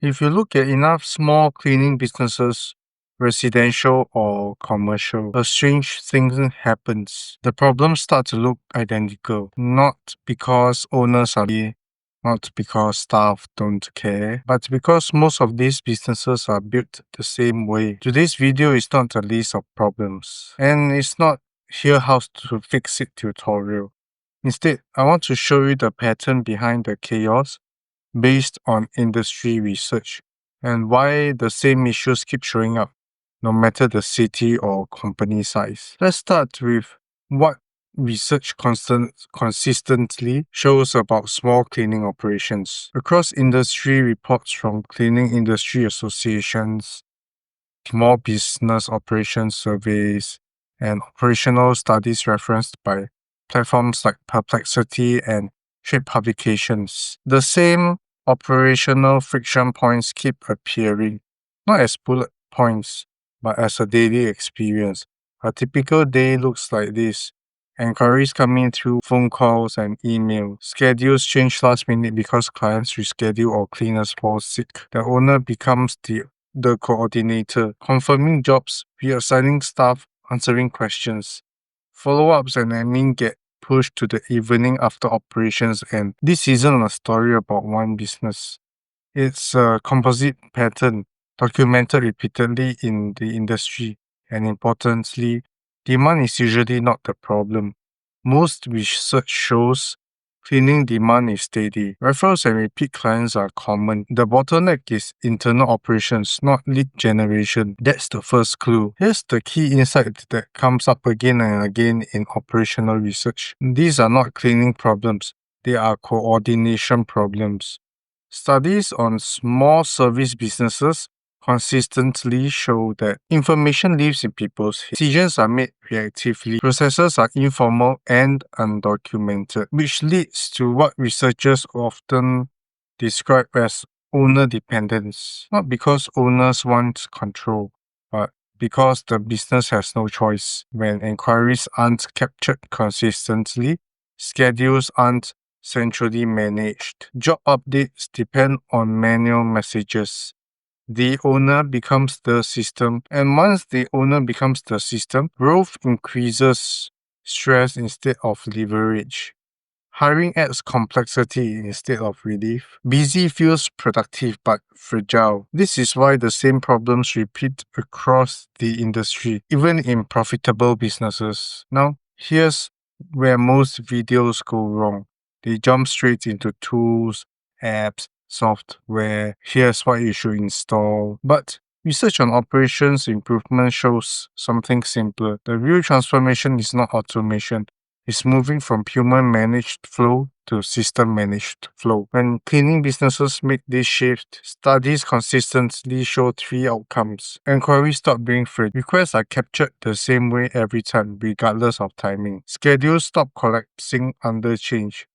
If you look at enough small cleaning businesses, residential or commercial, a strange thing happens. The problems start to look identical, not because owners are lazy, not because staff don't care, but because most of these businesses are built the same way. Today's video is not a list of problems, and it's not here how to fix it tutorial. Instead, I want to show you the pattern behind the chaos based on industry research and why the same issues keep showing up, no matter the city or company size. Let's start with what research consistently shows about small cleaning operations. Across industry reports from cleaning industry associations, small business operations surveys, and operational studies referenced by platforms like Perplexity and Trade Publications. The same operational friction points keep appearing, not as bullet points, but as a daily experience. A typical day looks like this. Inquiries coming through phone calls and email. Schedules change last minute because clients reschedule or cleaners fall sick. The owner becomes the coordinator, confirming jobs, reassigning staff, answering questions. Follow-ups and admin get pushed to the evening after operations end. This isn't a story about one business. It's a composite pattern documented repeatedly in the industry, and importantly, demand is usually not the problem. Most research shows cleaning demand is steady. Referrals and repeat clients are common. The bottleneck is internal operations, not lead generation. That's the first clue. Here's the key insight that comes up again and again in operational research. These are not cleaning problems. They are coordination problems. Studies on small service businesses consistently show that information lives in people's heads. Decisions are made reactively, processes are informal and undocumented, which leads to what researchers often describe as owner dependence. Not because owners want control, but because the business has no choice. When inquiries aren't captured consistently, schedules aren't centrally managed. Job updates depend on manual messages. The owner becomes the system, and once the owner becomes the system, growth increases stress instead of leverage. Hiring adds complexity instead of relief. Busy feels productive but fragile. This is why the same problems repeat across the industry, even in profitable businesses. Now, here's where most videos go wrong. They jump straight into tools, apps, software. Here's what you should install. But research on operations improvement shows something simpler. The real transformation is not automation. It's moving from human managed flow to system managed flow. When cleaning businesses make this shift, studies consistently show three outcomes. Inquiries stop being free. Requests are captured the same way every time, regardless of timing. Schedules stop collapsing under change.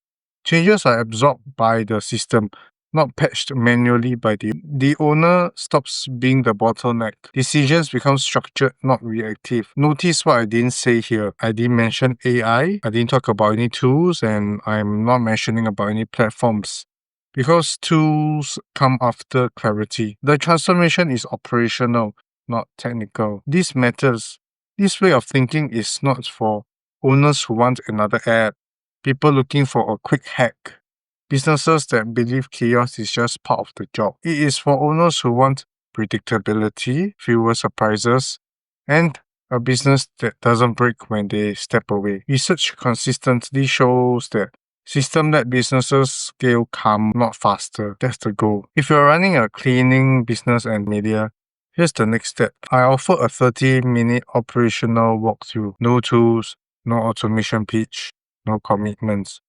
Changes are absorbed by the system, not patched manually by the owner stops being the bottleneck. Decisions become structured, not reactive. Notice what I didn't say here. I didn't mention AI. I didn't talk about any tools, and I'm not mentioning about any platforms. Because tools come after clarity. The transformation is operational, not technical. This matters. This way of thinking is not for owners who want another app, people looking for a quick hack, businesses that believe chaos is just part of the job. It is for owners who want predictability, fewer surprises, and a business that doesn't break when they step away. Research consistently shows that system-led businesses scale calm, not faster. That's the goal. If you're running a cleaning business and media, here's the next step. I offer a 30-minute operational walkthrough. No tools, no automation pitch, no commitments.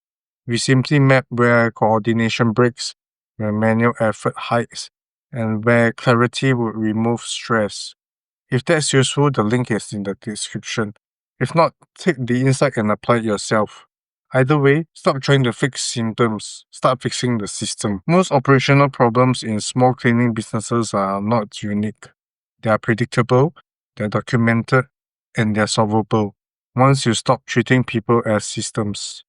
We simply map where coordination breaks, where manual effort hides, and where clarity would remove stress. If that's useful, the link is in the description. If not, take the insight and apply it yourself. Either way, stop trying to fix symptoms, start fixing the system. Most operational problems in small cleaning businesses are not unique. They are predictable, they're documented, and they're solvable once you stop treating people as systems.